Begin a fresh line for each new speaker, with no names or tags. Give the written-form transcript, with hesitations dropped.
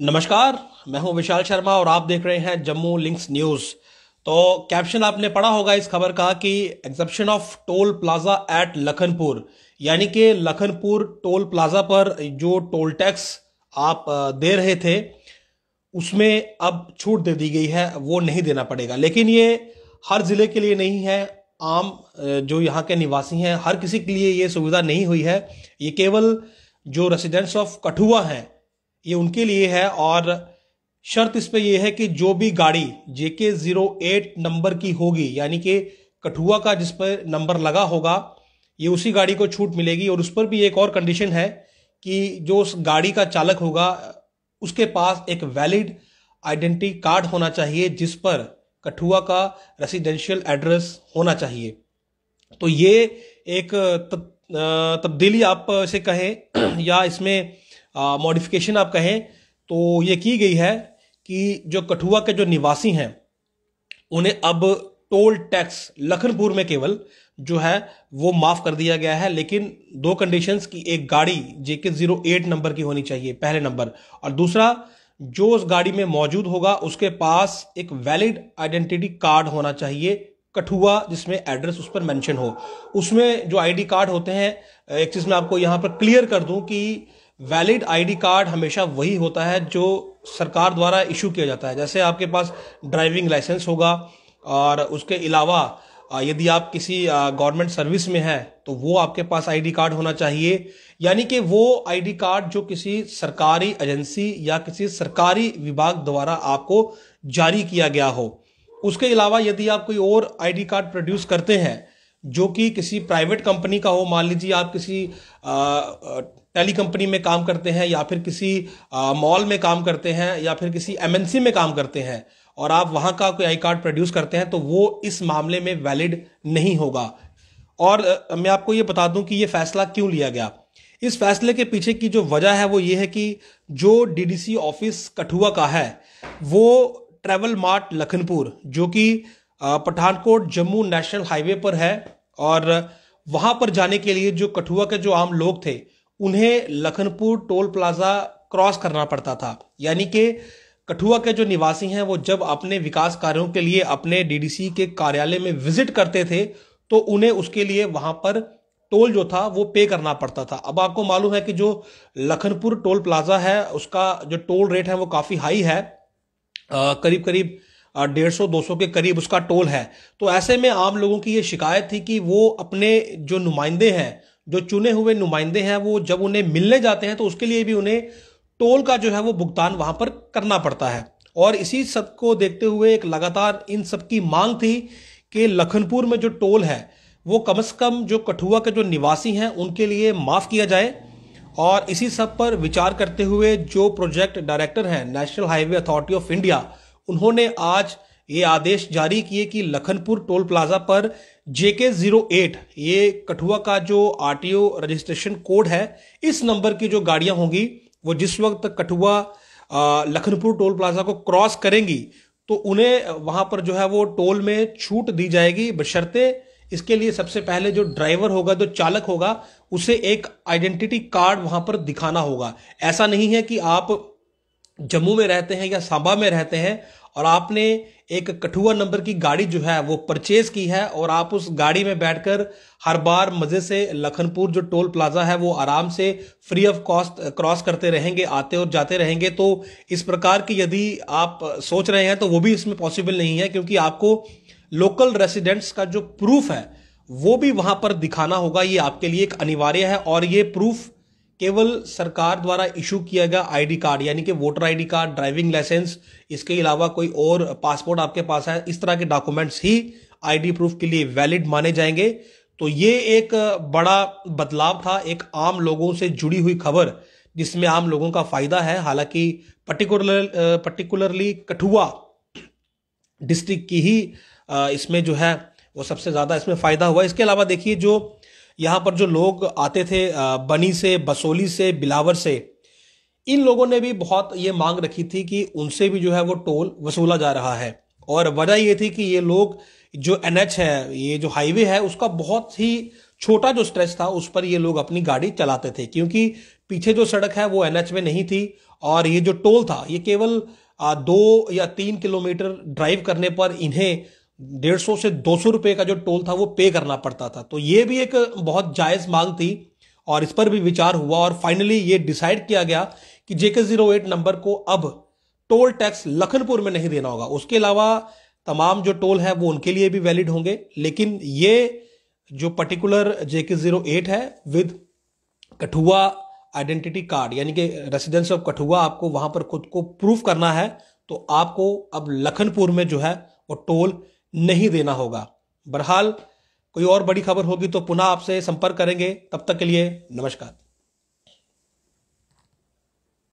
नमस्कार। मैं हूं विशाल शर्मा और आप देख रहे हैं जम्मू लिंक्स न्यूज। तो कैप्शन आपने पढ़ा होगा इस खबर का कि exemption of toll plaza at Lakhanpur, यानी कि लखनपुर टोल प्लाजा पर जो टोल टैक्स आप दे रहे थे उसमें अब छूट दे दी गई है, वो नहीं देना पड़ेगा। लेकिन ये हर जिले के लिए नहीं है, आम जो यहाँ के निवासी हैं हर किसी के लिए ये सुविधा नहीं हुई है। ये केवल जो रेसिडेंट्स ऑफ कठुआ हैं ये उनके लिए है, और शर्त इस पे ये है कि जो भी गाड़ी JK08 नंबर की होगी, यानी कि कठुआ का जिस पर नंबर लगा होगा, ये उसी गाड़ी को छूट मिलेगी। और उस पर भी एक और कंडीशन है कि जो उस गाड़ी का चालक होगा उसके पास एक वैलिड आइडेंटिटी कार्ड होना चाहिए जिस पर कठुआ का रेसिडेंशियल एड्रेस होना चाहिए। तो ये एक तब्दीली आप इसे कहें या इसमें मॉडिफिकेशन आप कहें तो ये की गई है कि जो कठुआ के जो निवासी हैं उन्हें अब टोल टैक्स लखनपुर में केवल जो है वो माफ कर दिया गया है, लेकिन दो कंडीशंस की, एक गाड़ी JK08 नंबर की होनी चाहिए पहले नंबर, और दूसरा जो उस गाड़ी में मौजूद होगा उसके पास एक वैलिड आइडेंटिटी कार्ड होना चाहिए कठुआ जिसमें एड्रेस उस पर मेंशन हो। उसमें जो आईडी कार्ड होते हैं, एक चीज मैं आपको यहां पर क्लियर कर दूं कि वैलिड आईडी कार्ड हमेशा वही होता है जो सरकार द्वारा इशू किया जाता है। जैसे आपके पास ड्राइविंग लाइसेंस होगा, और उसके अलावा यदि आप किसी गवर्नमेंट सर्विस में हैं तो वो आपके पास आईडी कार्ड होना चाहिए, यानी कि वो आईडी कार्ड जो किसी सरकारी एजेंसी या किसी सरकारी विभाग द्वारा आपको जारी किया गया हो। उसके अलावा यदि आप कोई और आईडी कार्ड प्रोड्यूस करते हैं जो कि किसी प्राइवेट कंपनी का हो, मान लीजिए आप किसी टेली कंपनी में काम करते हैं या फिर किसी मॉल में काम करते हैं या फिर किसी MNC में काम करते हैं और आप वहां का कोई आई कार्ड प्रोड्यूस करते हैं तो वो इस मामले में वैलिड नहीं होगा। और मैं आपको ये बता दूं कि ये फैसला क्यों लिया गया। इस फैसले के पीछे की जो वजह है वो ये है कि जो DDC ऑफिस कठुआ का है वो ट्रैवल मार्ट लखनपुर, जो कि पठानकोट जम्मू नेशनल हाईवे पर है, और वहां पर जाने के लिए जो कठुआ के जो आम लोग थे उन्हें लखनपुर टोल प्लाजा क्रॉस करना पड़ता था। यानी कि कठुआ के जो निवासी हैं वो जब अपने विकास कार्यों के लिए अपने DDC के कार्यालय में विजिट करते थे तो उन्हें उसके लिए वहां पर टोल जो था वो पे करना पड़ता था। अब आपको मालूम है कि जो लखनपुर टोल प्लाजा है उसका जो टोल रेट है वो काफी हाई है, करीब करीब 150-200 के करीब उसका टोल है। तो ऐसे में आम लोगों की ये शिकायत थी कि वो अपने जो नुमाइंदे हैं, जो चुने हुए नुमाइंदे हैं, वो जब उन्हें मिलने जाते हैं तो उसके लिए भी उन्हें टोल का जो है वो भुगतान वहां पर करना पड़ता है। और इसी सब को देखते हुए एक लगातार इन सब की मांग थी कि लखनपुर में जो टोल है वो कम से कम जो कठुआ के जो निवासी हैं उनके लिए माफ किया जाए। और इसी सब पर विचार करते हुए जो प्रोजेक्ट डायरेक्टर हैं national highway authority of India, उन्होंने आज ये आदेश जारी किए कि लखनपुर टोल प्लाजा पर JK08, ये कठुआ का जो RTO रजिस्ट्रेशन कोड है, इस नंबर की जो गाड़ियां होंगी वो जिस वक्त कठुआ लखनपुर टोल प्लाजा को क्रॉस करेंगी तो उन्हें वहां पर जो है वो टोल में छूट दी जाएगी, बशर्ते इसके लिए सबसे पहले जो ड्राइवर होगा, जो चालक होगा, उसे एक आइडेंटिटी कार्ड वहां पर दिखाना होगा। ऐसा नहीं है कि आप जम्मू में रहते हैं या सांबा में रहते हैं और आपने एक कठुआ नंबर की गाड़ी जो है वो परचेज की है और आप उस गाड़ी में बैठकर हर बार मजे से लखनपुर जो टोल प्लाजा है वो आराम से फ्री ऑफ कॉस्ट क्रॉस करते रहेंगे, आते और जाते रहेंगे। तो इस प्रकार की यदि आप सोच रहे हैं तो वो भी इसमें पॉसिबल नहीं है, क्योंकि आपको लोकल रेसिडेंट्स का जो प्रूफ है वो भी वहां पर दिखाना होगा। ये आपके लिए एक अनिवार्य है, और ये प्रूफ केवल सरकार द्वारा इशू किया गया आईडी कार्ड, यानी कि voter ID card, driving licence, इसके अलावा कोई और पासपोर्ट आपके पास है, इस तरह के डॉक्यूमेंट्स ही आईडी प्रूफ के लिए वैलिड माने जाएंगे। तो ये एक बड़ा बदलाव था, एक आम लोगों से जुड़ी हुई खबर जिसमें आम लोगों का फायदा है। हालांकि पर्टिकुलरली कठुआ डिस्ट्रिक्ट की ही इसमें जो है वो सबसे ज्यादा इसमें फायदा हुआ। इसके अलावा देखिए जो यहाँ पर जो लोग आते थे बनी से, बसोली से, बिलावर से, इन लोगों ने भी बहुत ये मांग रखी थी कि उनसे भी जो है वो टोल वसूला जा रहा है। और वजह ये थी कि ये लोग जो NH है, ये जो हाईवे है, उसका बहुत ही छोटा जो स्ट्रेच था उस पर ये लोग अपनी गाड़ी चलाते थे, क्योंकि पीछे जो सड़क है वो एनएच में नहीं थी, और ये जो टोल था ये केवल 2 या 3 किलोमीटर ड्राइव करने पर इन्हें 150 से 200 रुपए का जो टोल था वो पे करना पड़ता था। तो ये भी एक बहुत जायज मांग थी और इस पर भी विचार हुआ और फाइनली ये डिसाइड किया गया कि JK08 नंबर को अब टोल टैक्स लखनपुर में नहीं देना होगा। उसके अलावा तमाम जो टोल है वो उनके लिए भी वैलिड होंगे, लेकिन ये जो पर्टिकुलर JK08 है विद कठुआ आइडेंटिटी कार्ड, यानी कि रेसिडेंस ऑफ कठुआ, आपको वहां पर खुद को प्रूफ करना है, तो आपको अब लखनपुर में जो है वो टोल नहीं देना होगा। बहरहाल कोई और बड़ी खबर होगी तो पुनः आपसे संपर्क करेंगे। तब तक के लिए नमस्कार।